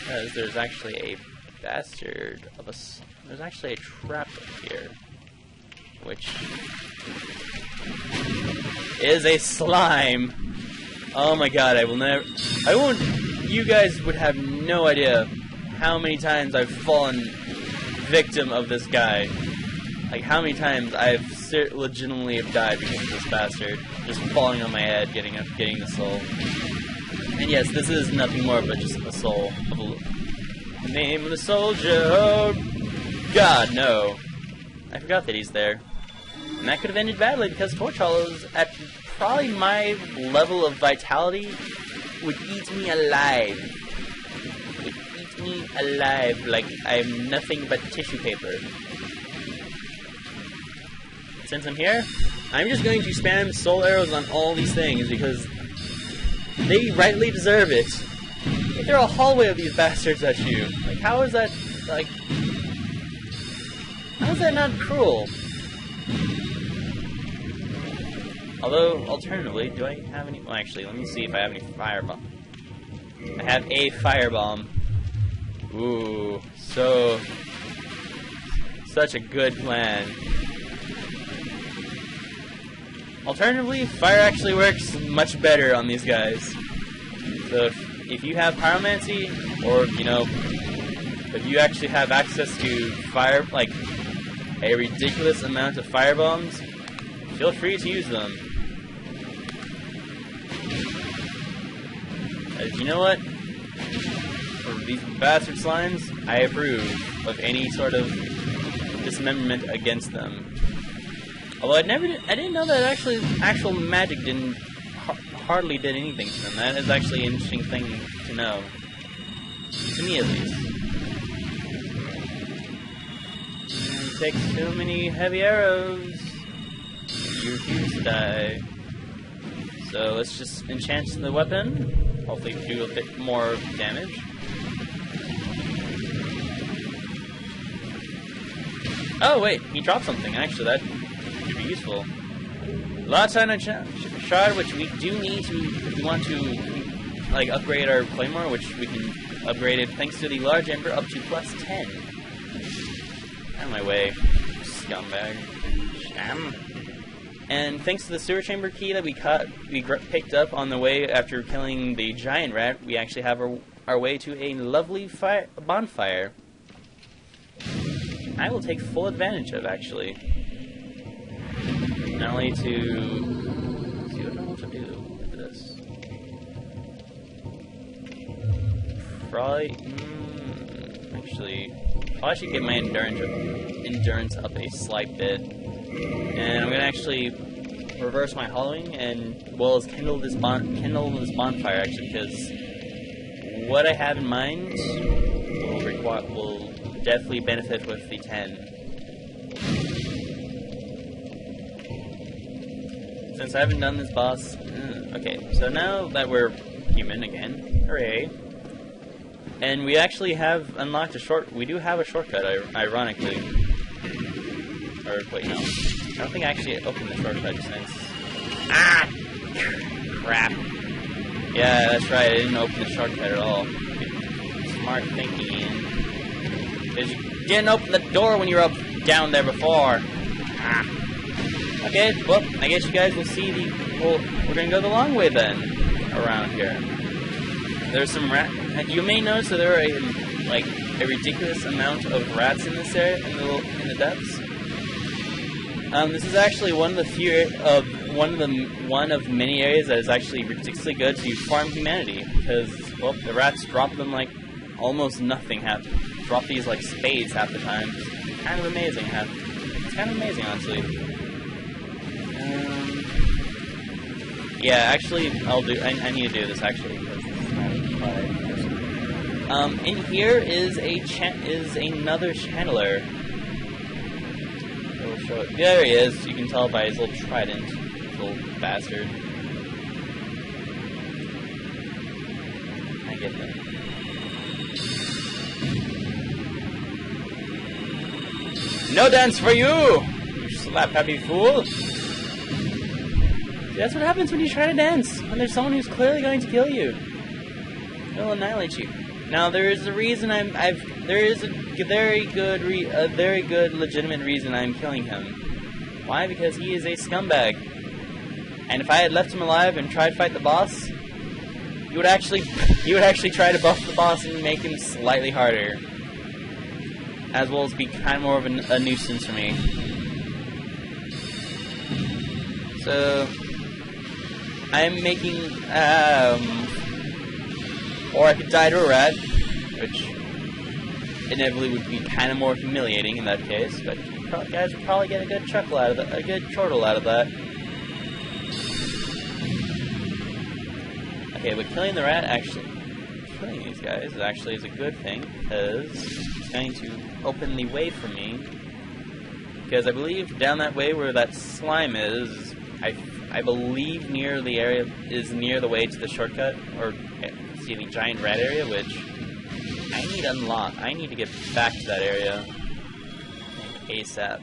Because there's actually a bastard of a... There's actually a trap up here. Which... is a slime! Oh my god, I will never... I won't... You guys would have no idea how many times I've fallen victim of this guy. Like, how many times I've legitimately have died because of this bastard. Just falling on my head, getting the soul. And yes, this is nothing more but just a soul of a... Name of the soldier! Oh, God, no. I forgot that he's there. And that could have ended badly because Torch Hollows, at probably my level of vitality, would eat me alive. Would eat me alive like I'm nothing but tissue paper. Since I'm here, I'm just going to spam soul arrows on all these things because they rightly deserve it. Like, they're a hallway of these bastards at you. Like, how is that, like... How is that not cruel? Although, alternatively, do I have any... Well, actually, let me see if I have any firebomb. I have a firebomb. Ooh, so... Such a good plan. Alternatively, fire actually works much better on these guys. So if you have pyromancy, or, you know, if you actually have access to fire, like, a ridiculous amount of firebombs, feel free to use them. As you know what? For these bastard slimes, I approve of any sort of dismemberment against them. Although I didn't know that actual magic hardly did anything to them. That is actually an interesting thing to know. To me, at least. You take so many heavy arrows, you refuse to die. So let's just enchant the weapon. Hopefully do a bit more damage. Oh wait, he dropped something. Actually, that could be useful. Gluttonous shard, which we do need to, if we want to, like, upgrade our claymore, which we can upgrade it thanks to the large ember up to +10. Out of my way, scumbag. Sham. And thanks to the sewer chamber key that we picked up on the way after killing the giant rat, we actually have our way to a lovely bonfire. I will take full advantage of, actually. Not only to see what I want to do with this. Probably, actually, I should get my endurance up a slight bit, and I'm gonna actually reverse my hollowing and well as kindle this bonfire, actually, because what I have in mind will definitely benefit with the 10. Since I haven't done this boss... okay, so now that we're human again, hooray. And we actually have unlocked we do have a shortcut, ironically. Or, wait, no. I don't think I actually opened the shortcut since... Ah! Crap. Yeah, that's right, I didn't open the shortcut at all. Smart thinking, Ian. Because you didn't open the door when you were down there before. Ah. Okay, well, I guess you guys will see we're gonna go the long way then, around here. There's some you may notice that there are a ridiculous amount of rats in this area, in the depths. This is actually one of many areas that is actually ridiculously good to farm humanity, because, well, the rats drop them like almost nothing, drop these like spades half the time. It's kind of amazing, honestly. Yeah, actually, I need to do this, actually, because this is not in here is another channeler. We'll show it. There he is. You can tell by his little trident, little bastard. I get that. No dance for you, you slap-happy fool! That's what happens when you try to dance, when there's someone who's clearly going to kill you. It'll annihilate you. Now there is a reason there is a very good legitimate reason I'm killing him. Why? Because he is a scumbag. And if I had left him alive and tried to fight the boss, you would actually try to buff the boss and make him slightly harder, as well as be kind of more of a nuisance for me. So I'm making, or I could die to a rat, which inevitably would be kind of more humiliating in that case. But you guys would probably get a good chuckle out of that, a good chortle out of that. Okay, but killing the rat killing these guys is a good thing, because it's going to open the way for me. Because I believe down that way where that slime is, I believe near the area is near the way to the shortcut, or see the giant rat area, which I need to unlock. I need to get back to that area like ASAP.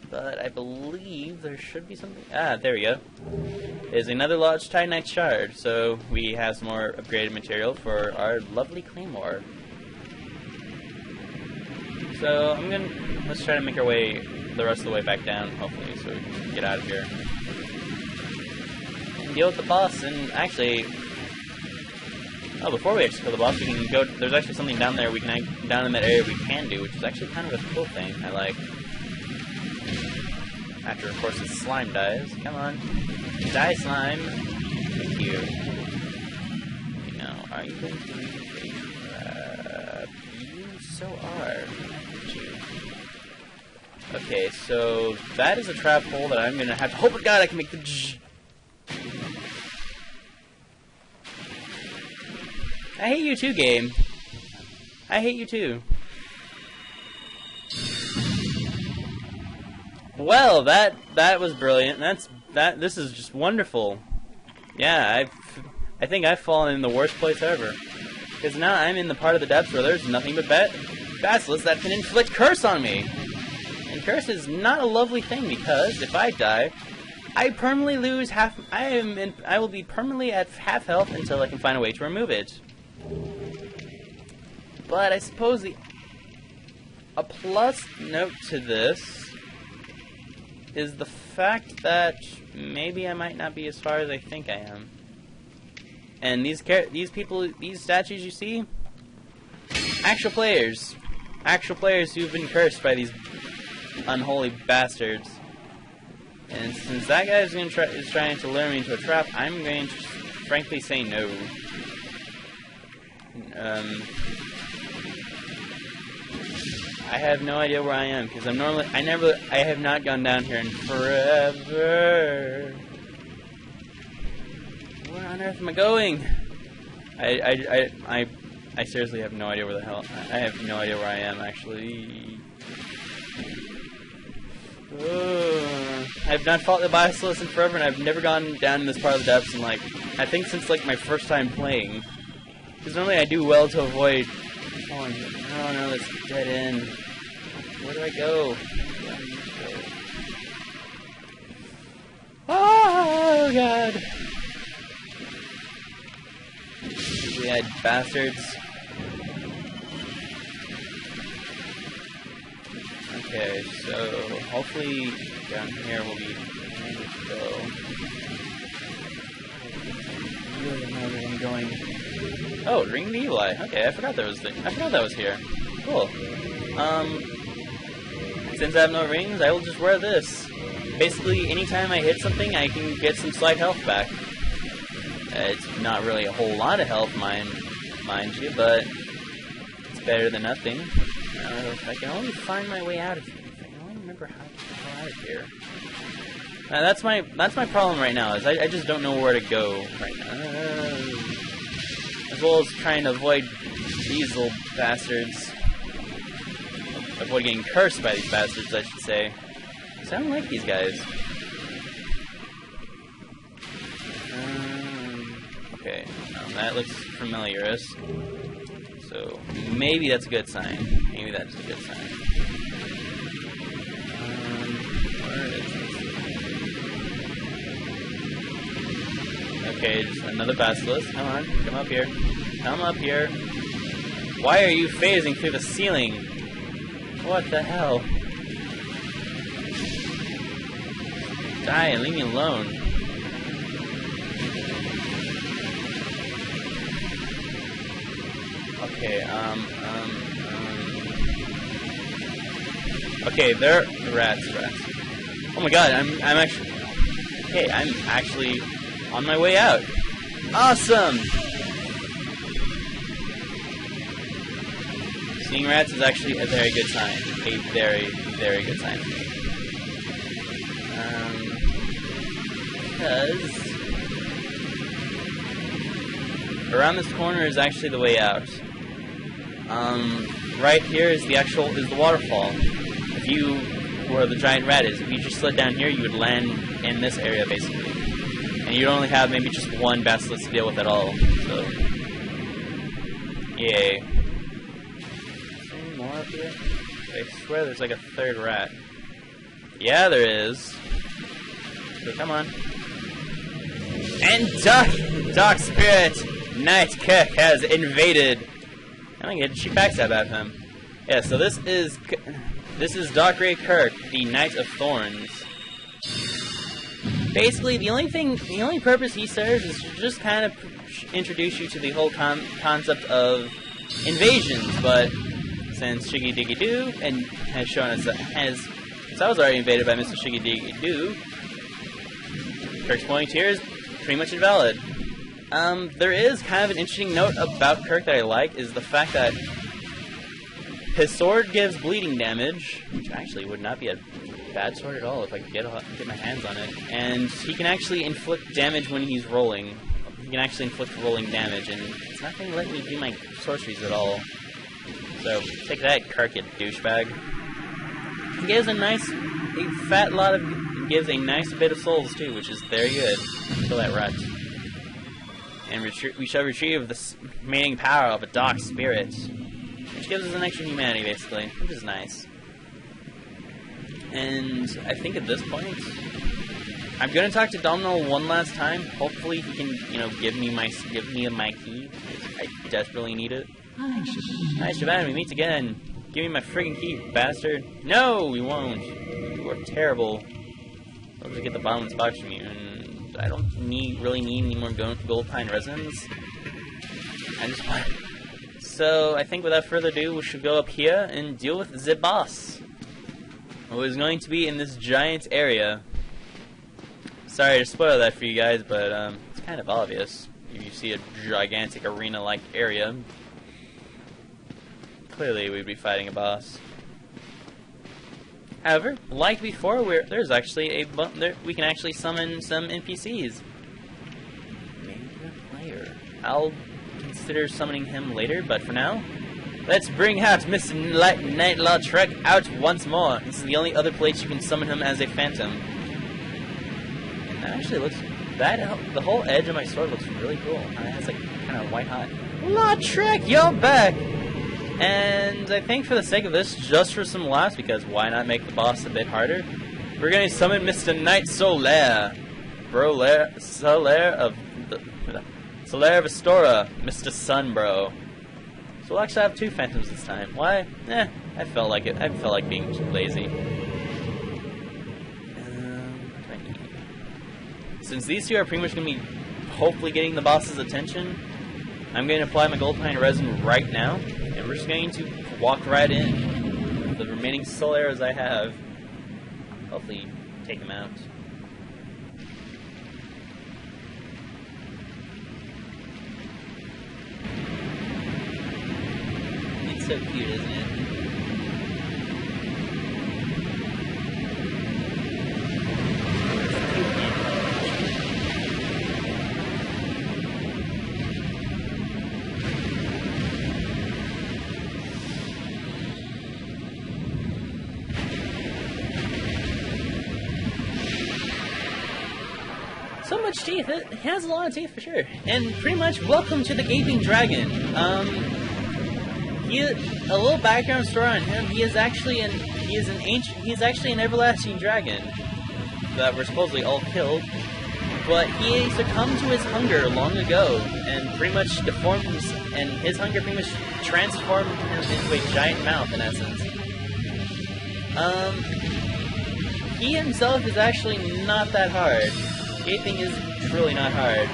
But I believe there should be something. Ah, there we go. There's another large titanite shard, so we have some more upgraded material for our lovely claymore. So let's try to make our way the rest of the way back down, hopefully, so we can get out of here and deal with the boss. And actually, before we actually kill the boss, we can go. There's actually something down there down in that area we can do, which is actually kind of a cool thing. I like. After, of course, the slime dies. Come on. Die, slime. Thank you. Now, are you going to leave a trap? You so are. Aren't you? Okay, so that is a trap hole that I'm going to have to... Hope to God I can make the... I hate you too, game. I hate you too. Well, that was brilliant. This is just wonderful. Yeah, I think I've fallen in the worst place ever. Because now I'm in the part of the depths where there's nothing but basilisks that can inflict curse on me. And curse is not a lovely thing, because if I die, I permanently lose half. I will be permanently at half health until I can find a way to remove it. But I suppose a plus note to this is the fact that maybe I might not be as far as I think I am. And these statues you see, actual players who've been cursed by these unholy bastards. And since that guy is trying to lure me into a trap, I'm going to frankly say no. I have no idea where I am, because I have not gone down here in forever. Where on earth am I going? I seriously have no idea where the hell. I have no idea where I am, actually. I've not fought the basilisk in forever, and I've never gone down in this part of the depths in, like, I think since, like, my first time playing. Because normally I do well to avoid falling. Oh no, that's a dead end. Where do I go? Oh god! Yeah, bastards. Okay, so hopefully down here will be ready to go. I really don't know where I'm going. Oh, Ring of the Evil Eye. Okay, I forgot that was here. Cool. Since I have no rings, I will just wear this. Basically, anytime I hit something, I can get some slight health back. It's not really a whole lot of health, mind you, but it's better than nothing. If I can only find my way out of here. If I can only remember how to get out of here. That's my problem right now. Is I just don't know where to go right now. As well as trying to avoid these little bastards. Avoid getting cursed by these bastards, I should say. Because I don't like these guys. Okay, that looks familiar. So maybe that's a good sign. Maybe that's a good sign. Where is this? Okay, just another basilisk. Come on, come up here. come up here. Why are you phasing through the ceiling? What the hell? Die and leave me alone. Okay, okay, they're rats. Oh my god, I'm actually... Okay, I'm actually on my way out. Awesome! Seeing rats is actually a very good sign. A very, very good sign for me. Because... around this corner is actually the way out. Right here is the waterfall. If you, where the giant rat is, if you just slid down here, you would land in this area, basically. And you'd only have maybe just one basilisk to deal with at all, so... Yay. Is there any more up here? I swear there's like a third rat. Yeah, there is. So come on. And Dark Spirit Knight Kirk has invaded. I think she backstab at him. Yeah, so this is Dark Grey Kirk, the Knight of Thorns. Basically, the only purpose he serves is to just kind of introduce you to the whole concept of invasions. But since Shiggy Diggy Doo and has shown us that I was already invaded by Mr. Shiggy Diggy Doo, Kirk's point here is pretty much invalid. There is kind of an interesting note about Kirk that I like, is the fact that his sword gives bleeding damage, which actually would not be a bad sword at all if I could get my hands on it. And he can actually inflict damage when he's rolling. He can actually inflict rolling damage, and it's not going to let me do my sorceries at all. So, take that, Kirk, you douchebag. He gives a nice bit of souls, too, which is very good. Kill that rat. And we shall retrieve the remaining power of a dark spirit, which gives us an extra humanity, basically, which is nice. And I think at this point, I'm gonna talk to Domino one last time. Hopefully, he can, give me my key. I desperately need it. Hi, Siobhan, we meet again. Give me my friggin' key, bastard. No, we won't. You are terrible. I'll just get the bottomless box from you. I don't really need any more gold pine resins. I just want... So, I think without further ado, we should go up here and deal with the boss, who is going to be in this giant area. Sorry to spoil that for you guys, but it's kind of obvious. If you see a gigantic arena-like area, clearly we'd be fighting a boss. However, like before, there's actually we can actually summon some NPCs. Maybe a player. I'll consider summoning him later, but for now, let's bring out Mr. Nightlaw Trek out once more. This is the only other place you can summon him as a phantom. And that actually looks... the whole edge of my sword looks really cool. It has like kind of white hot. Law Trek, you're back! And I think for the sake of this, just for some laughs, because why not make the boss a bit harder, we're going to summon Mr. Knight Solaire. Solaire of Astora, Mr. Sun, bro. So we'll actually have two phantoms this time. Why? I felt like it. I felt like being lazy. Since these two are pretty much going to be hopefully getting the boss's attention, I'm going to apply my gold pine resin right now, and we're just going to walk right in with the remaining soul arrows I have. Hopefully take them out. It's so cute, isn't it? So much teeth. It has a lot of teeth for sure. And pretty much, welcome to the Gaping Dragon. A little background story on him. He is actually an everlasting dragon that we're supposedly all killed. But he succumbed to his hunger long ago and pretty much deformed himself and his hunger pretty much transformed him into a giant mouth, in essence. He himself is actually not that hard. Gaping is truly not hard.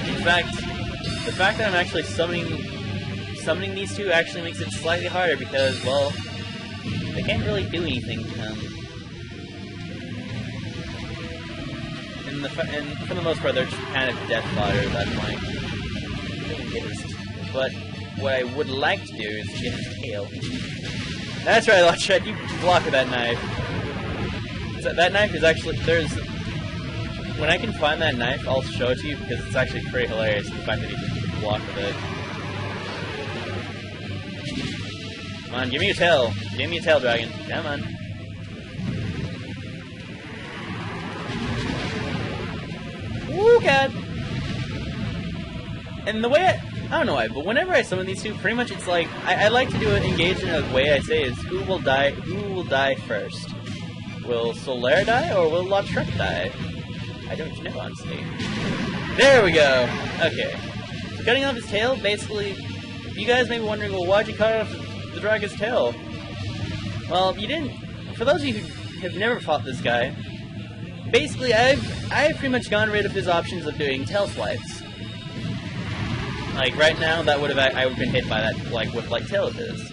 In fact, the fact that I'm actually summoning these two actually makes it slightly harder because, well, they can't really do anything to him. And for the most part, they're just kind of death fodder at that point. But what I would like to do is get his tail. That's right, Lotchred, you block with that knife. So that knife is actually, when I can find that knife, I'll show it to you because it's actually pretty hilarious, the fact that he can block with it. Come on, give me your tail. Give me your tail, dragon. Come on. Woo, God! And the way I don't know why, but whenever I summon these two, pretty much it's like, I like to do it, engage in a way I say is, who will die first? Will Solaire die, or will Lautrec die? I don't know, honestly. There we go! Okay. So cutting off his tail, basically, you guys may be wondering, well, why'd you cut off the dragon's tail? Well, you didn't. For those of you who have never fought this guy, basically, I've pretty much gone rid of his options of doing tail swipes. Like, right now, I would have been hit by that, like, with, like, tail of his.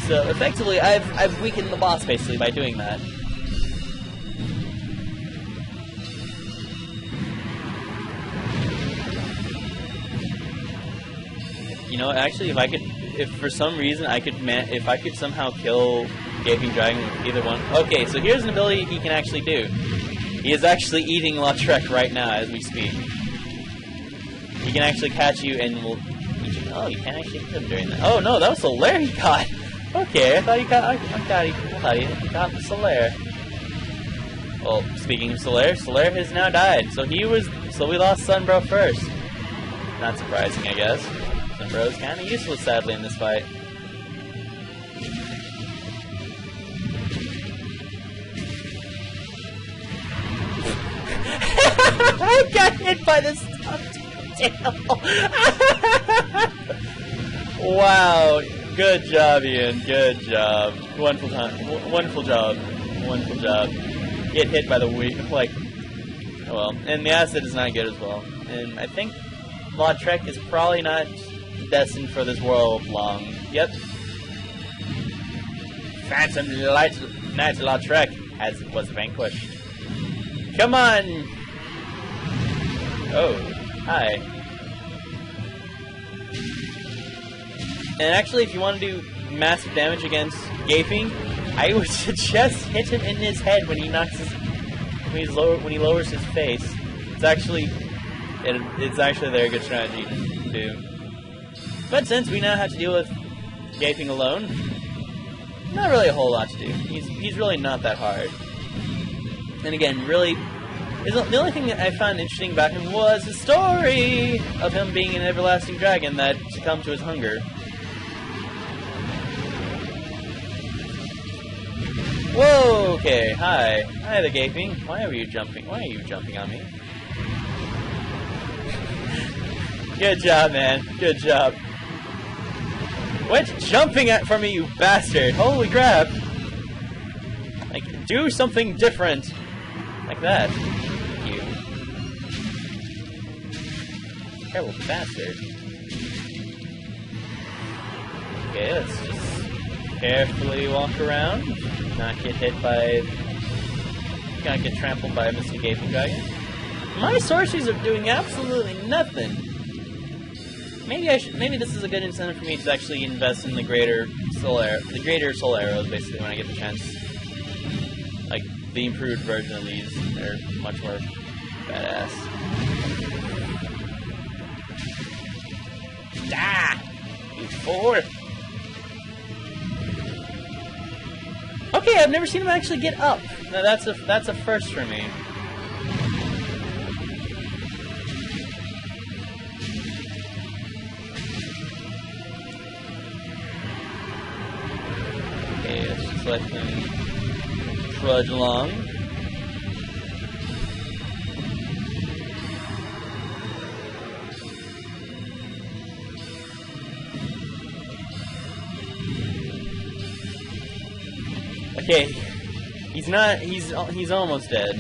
So, effectively, I've weakened the boss, basically, by doing that. You know, actually, if for some reason if I could somehow kill Gaping Dragon with either one. Okay, so here's an ability he can actually do. He is actually eating Lautrec right now as we speak. He can actually catch you and will eat you. Oh, you can't actually hit him during that. Oh no, that was Solaire he caught. Okay, I thought he got the Solaire. Well, speaking of Solaire has now died. So we lost Sunbro first. Not surprising, I guess. Sunbro's kind of useless, sadly, in this fight. I got hit by this tail. Wow, good job, Ian. Good job. Wonderful job. Wonderful job. Get hit by the like. Oh well, and the acid is not good as well. And I think Lautrec is probably not destined for this world long. Yep. Phantom Knight Lautrec was vanquished. Come on! Oh, hi. And actually, if you want to do massive damage against Gaping, I would suggest hit him in his head when he when he lowers his face. It's actually a very good strategy to do. But since we now have to deal with Gaping alone, not really a whole lot to do. He's really not that hard. And again, really, the only thing that I found interesting about him was the story of him being an everlasting dragon that succumbed to his hunger. Whoa, okay, hi. Hi there, Gaping. Why are you jumping on me? Good job, man. Good job. Quit jumping for me, you bastard! Holy crap! Like, do something different! Like that. You. Terrible bastard. Okay, let's just carefully walk around. Not get hit by... Not get trampled by a Mr. Gaping Dragon. My sorceries are doing absolutely nothing! Maybe this is a good incentive for me to actually invest in the greater soul arrows, basically, when I get the chance. Like, the improved version of these. They're much more badass. Ah! You fool! Okay, I've never seen him actually get up. Now that's a first for me. Okay, let's just let him trudge along. Okay, he's not. He's almost dead,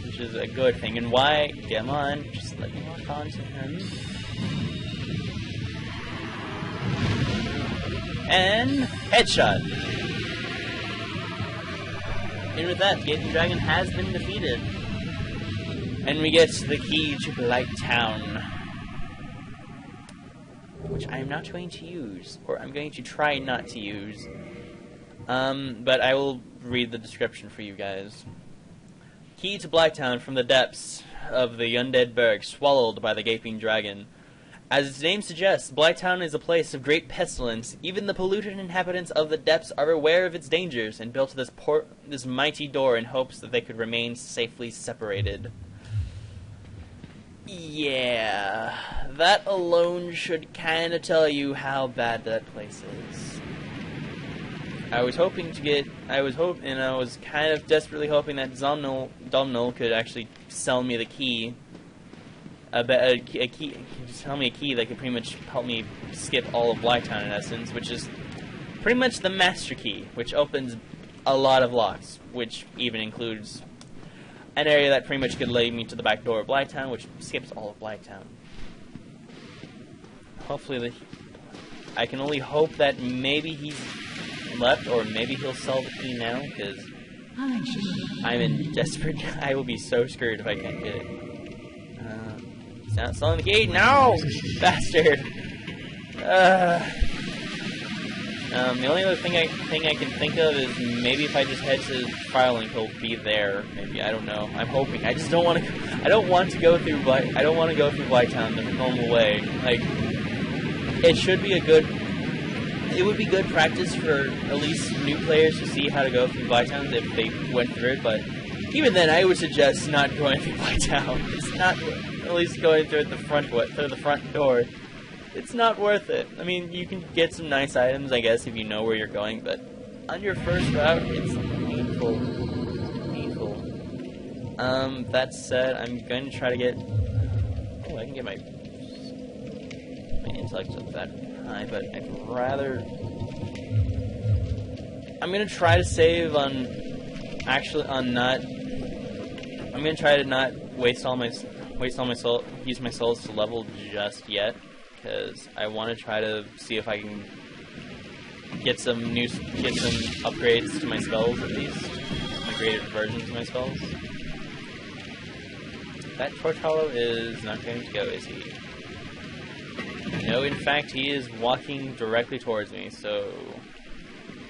which is a good thing. And why? Come on, just let me walk on to him. And headshot. And with that, Gaping Dragon has been defeated. And we get the key to Blight Town, which I am not going to use, or I'm going to try not to use. But I will read the description for you guys. Key to Blight Town from the depths of the Undead Parish, swallowed by the Gaping Dragon. As its name suggests, Blight Town is a place of great pestilence. Even the polluted inhabitants of the depths are aware of its dangers and built this mighty door in hopes that they could remain safely separated. Yeah, that alone should kind of tell you how bad that place is. I was kind of desperately hoping that Domhnall could actually sell me the key. A key, tell me a key that could pretty much help me skip all of Blight Town in essence, which is pretty much the master key, which opens a lot of locks, which even includes an area that pretty much could lead me to the back door of Blight Town, which skips all of Blight Town. Hopefully, I can only hope that maybe he's left, or maybe he'll sell the key now, because I'm in desperate. I will be so screwed if I can't get it. He's not selling the key. No, bastard. The only other thing I can think of is maybe if I just head to Firelink, he'll be there. Maybe, I don't know. I'm hoping. I just don't want to. I don't want to go through Blight. I don't want to go through Blight Town the normal way. Like, it should be a good. It would be good practice for at least new players to see how to go through Blight Town if they went through it. But even then, I would suggest not going through Blight Town. It's not. At least going through the front door. It's not worth it. I mean, you can get some nice items, I guess, if you know where you're going, but on your first route, it's painful. Painful. That said, I'm going to try to get... Oh, I can get my intellect up that high, but I'd rather... I'm going to try to save on... Actually, on not... I'm going to try to not use my souls to level just yet, because I want to try to see if I can get some upgrades to my spells at least, upgraded versions of my spells. That Torch Hollow is not going to go, is he? No, in fact, he is walking directly towards me, so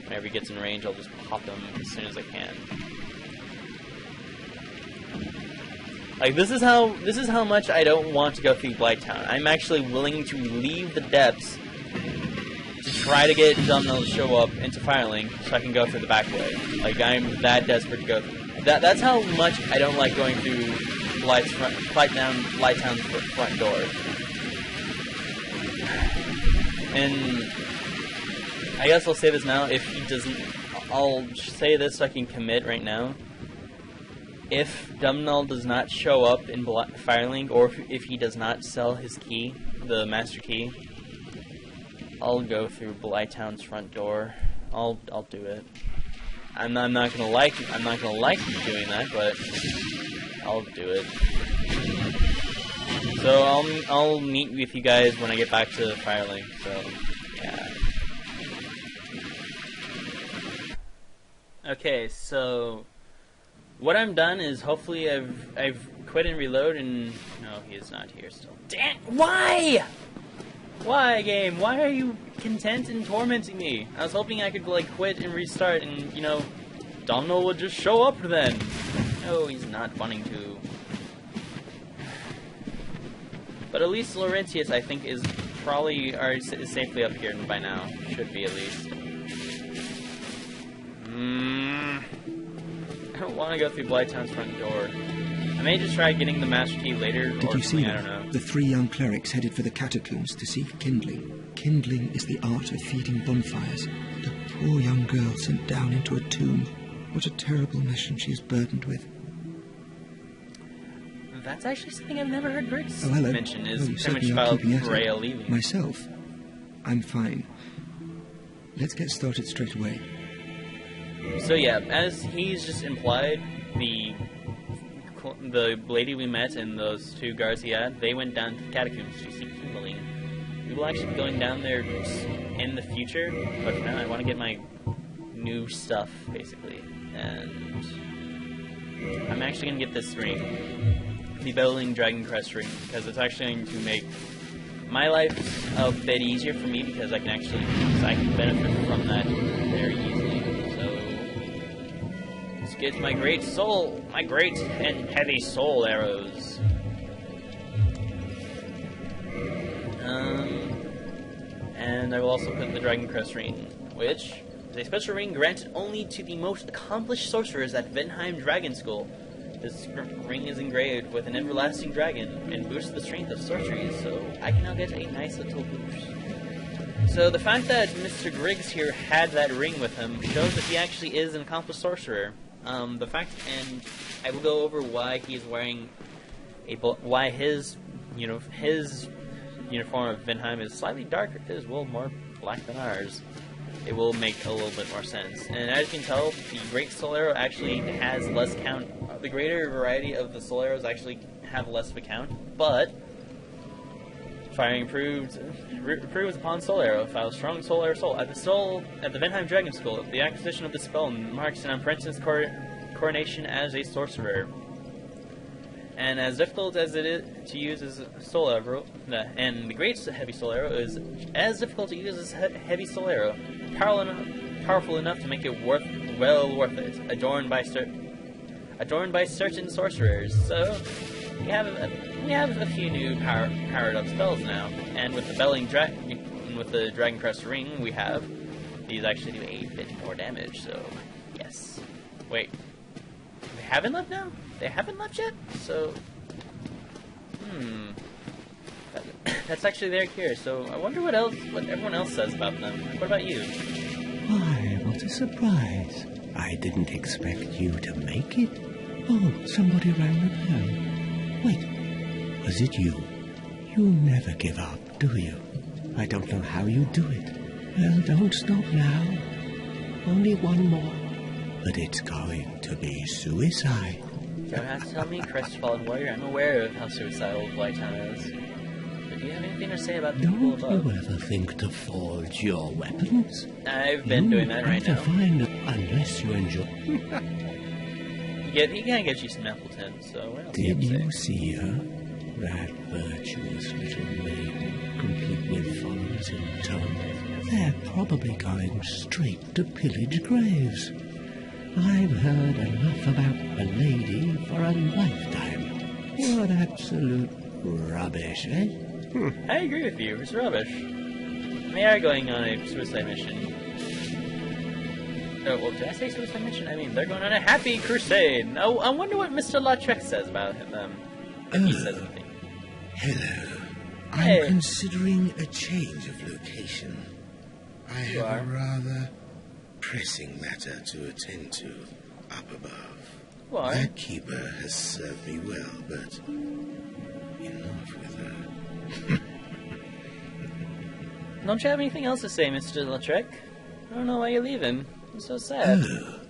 whenever he gets in range, I'll just pop him as soon as I can. Like, this is how much I don't want to go through Blight Town. I'm actually willing to leave the depths to try to get Domhnall to show up into Firelink so I can go through the back way. Like, I'm that desperate to go through. That's how much I don't like going through Blight Town's front door. And I guess I'll say this now. If he doesn't, I'll say this so I can commit right now. If Domhnall does not show up in Firelink, or if he does not sell his key, the master key, I'll go through Blight Town's front door. I'll do it. I'm not gonna like doing that, but I'll do it. So I'll meet with you guys when I get back to Firelink. So yeah. Okay, so. What I'm done is hopefully I've quit and reload, and no, he is not here still. Damn! Why? Why, game? Why are you content in tormenting me? I was hoping I could like quit and restart, and you know, Domhnall would just show up then. No, he's not wanting to. But at least Laurentius, I think, is safely up here by now. Should be at least. I don't want to go through Blight Town's front door. I may just try getting the master key later. Did you see that? I don't know. The 3 young clerics headed for the catacombs to seek kindling. Kindling is the art of feeding bonfires. The poor young girl sent down into a tomb. What a terrible mission she is burdened with. That's actually something I've never heard Briggs mention. Is you pretty much about Rhea leaving. Myself, I'm fine. Let's get started straight away. So yeah, as he's just implied, the lady we met and those 2 guards he had, they went down to the catacombs to seek healing. We will actually be going down there in the future, but for now I want to get my new stuff, basically. And I'm actually going to get this ring, the Belling Dragon Crest ring, because it's actually going to make my life a bit easier for me, because I can benefit from that very easily. So let's get my great and heavy soul arrows. And I will also put the Dragon Crest ring, which is a special ring granted only to the most accomplished sorcerers at Venheim Dragon School. This ring is engraved with an everlasting dragon and boosts the strength of sorcery, so I can now get a nice little boost. So the fact that Mr. Griggs here had that ring with him shows that he actually is an accomplished sorcerer. And I will go over why he is wearing why his uniform of Venheim is slightly darker. It is more black than ours. It will make a little bit more sense. And as you can tell, the Great Soul Arrow actually has less count. The greater variety of the Soul Arrows actually have less of a count, but firing improves upon Soul Arrow. File strong Soul Arrow soul. At the Venheim Dragon School, the acquisition of the spell marks an apprentice's coronation as a sorcerer. And as difficult as it is to use as a soul arrow, and the great heavy soul arrow is as difficult to use as heavy soul arrow, powerful enough to make it well worth it. Adorned by certain sorcerers. So we have a few new powered up spells now, and with the Dragon Crest ring we have, these actually do a bit more damage. So yes, wait. They haven't left now? They haven't left yet? So, that's actually very curious. So I wonder what everyone else says about them. What about you? Why, what a surprise. I didn't expect you to make it. Oh, somebody rang the bell. Wait, was it you? You never give up, do you? I don't know how you do it. Well, don't stop now. Only one more. But it's going to be suicide. You don't have to tell me, Crestfallen Warrior. I'm aware of how suicidal Blight Town is. But do you have anything to say about the people above? Don't you ever think to forge your weapons? I've been doing that right now. Unless you enjoy... He can get you some Appleton, so what else Did you see her? That virtuous little maiden, complete with followers in tow. They're probably going straight to pillage graves. I've heard enough about a lady for a lifetime. What absolute rubbish, eh? I agree with you. It's rubbish. They are going on a suicide mission. Oh, well, did I say suicide mission? I mean, they're going on a happy crusade. Oh, I wonder what Mr. Lautrec says about them. If he says anything. Hello. Hey. I'm considering a change of location. I have a rather pressing matter to attend to up above. Why? That keeper has served me well, but enough with her. Don't you have anything else to say, Mr. Lautrec? I don't know why you're leaving. I'm so sad. Oh,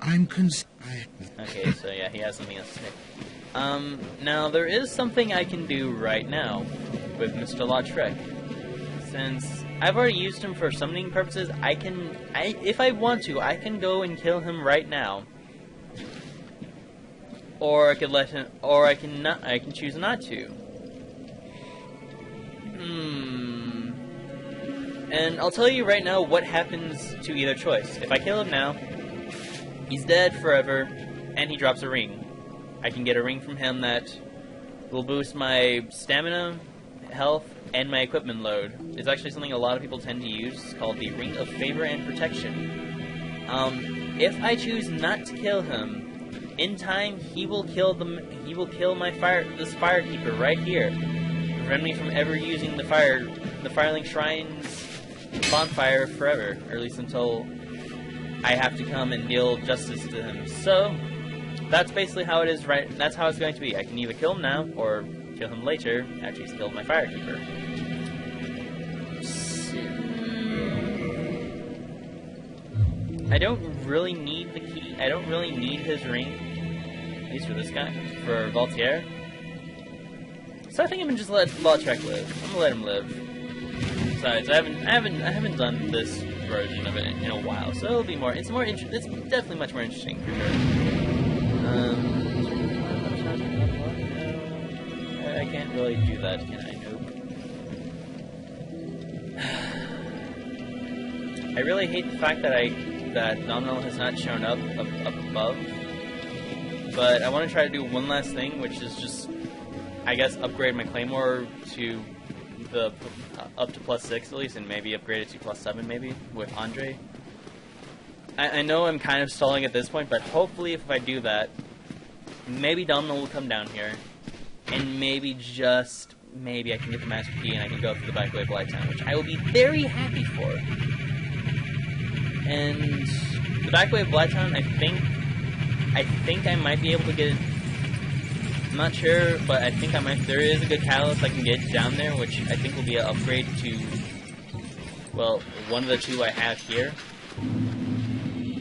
I'm Okay, so yeah, he has something else to say. Now there is something I can do right now with Mr. Lautrec. Since I've already used him for summoning purposes, if I want to, I can go and kill him right now. Or I could let him, or I can choose not to. And I'll tell you right now what happens to either choice. If I kill him now, he's dead forever, and he drops a ring. I can get a ring from him that will boost my stamina, health, and my equipment load. It's actually something a lot of people tend to use. It's called the Ring of Favor and Protection. If I choose not to kill him, in time he will kill this firekeeper right here, prevent me from ever using the Firelink Shrine's bonfire forever, or at least until I have to come and deal justice to him. So that's basically how it is. That's how it's going to be. I can either kill him now or kill him later after he's killed my firekeeper. I don't really need the key. I don't really need his ring. At least for this guy. For Voltaire. So I think I'm gonna just let Lautrec live. I'm gonna let him live. Besides, I haven't done this version of it in a while, so it'll be more. It's definitely much more interesting for sure. I can't really do that, can I? Nope. I really hate the fact that Nominal has not shown up above, but I want to try to do one last thing, which is just, I guess, upgrade my Claymore to the up to +6 at least, and maybe upgrade it to +7 maybe with Andre. I know I'm kind of stalling at this point, but hopefully if I do that, maybe Domino will come down here, and maybe just maybe I can get the Master Key and I can go through the back way of Blight Town, which I will be very happy for. And the back way of Blight Town, I think I might be able to get it. I'm not sure, but I think I might. There is a good catalyst I can get down there, which I think will be an upgrade to, well, one of the two I have here.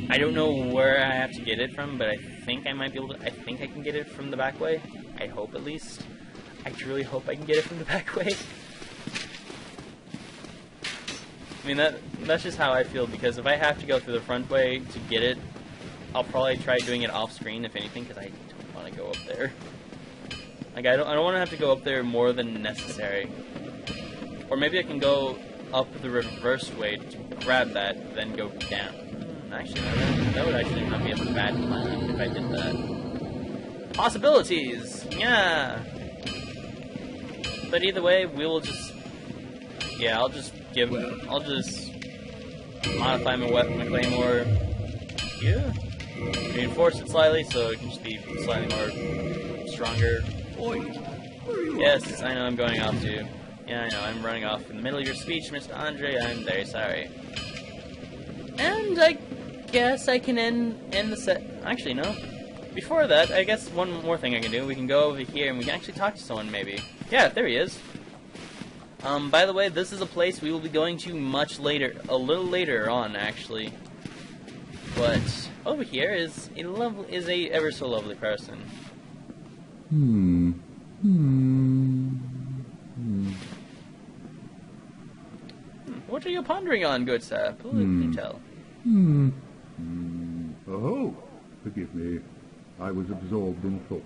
I don't know where I have to get it from, but I think I might be able to. I think I can get it from the back way. I hope, at least. I truly hope I can get it from the back way. I mean, that's just how I feel, because if I have to go through the front way to get it, I'll probably try doing it off screen, if anything, because I don't want to go up there. Like, I don't want to have to go up there more than necessary. Or maybe I can go up the reverse way to grab that, then go down. Actually, that would actually not be a bad plan if I did that. Possibilities! Yeah! But either way, we will just... Yeah, I'll just modify my weapon, my Claymore. Yeah. Reinforce it slightly, so it can just be slightly more stronger. Yes, I know I'm going off too. Yeah, I know, I'm running off in the middle of your speech, Mr. Andre. I'm very sorry. And I guess I can end the set. Actually, no. Before that, I guess one more thing I can do. We can go over here and we can actually talk to someone, maybe. Yeah, there he is. By the way, this is a place we will be going to much later, a little later on, actually. But over here is a ever so lovely person. What are you pondering on, good sir? Please tell. Oh, forgive me. I was absorbed in thought.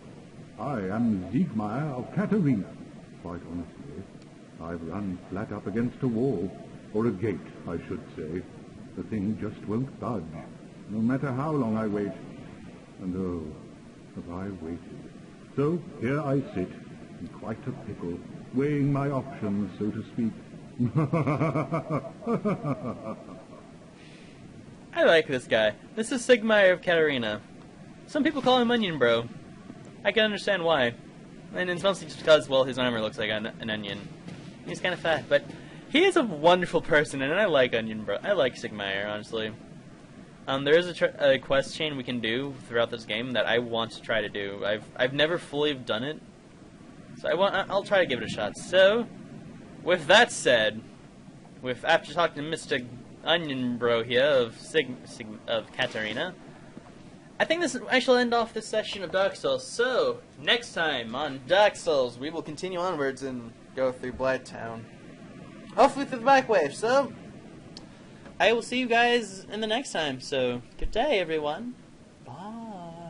I am Siegmeyer of Katerina. Quite honestly, I've run flat up against a wall, or a gate, I should say. The thing just won't budge, no matter how long I wait. And oh, have I waited. So here I sit, in quite a pickle, weighing my options, so to speak. I like this guy. This is Siegmeyer of Katerina. Some people call him Onion Bro. I can understand why. And it's mostly just because, well, his armor looks like an onion. He's kind of fat, but he is a wonderful person, and I like Onion Bro. I like Siegmeyer, honestly. There is a quest chain we can do throughout this game that I want to try to do. I've never fully done it, so I'll try to give it a shot. So, with that said, after talking to Mr. Onion Bro here of Katerina, I think I shall end off this session of Dark Souls. So, next time on Dark Souls, we will continue onwards and go through Blight Town. Hopefully through the back way. So, I will see you guys in the next time. So, good day, everyone. Bye.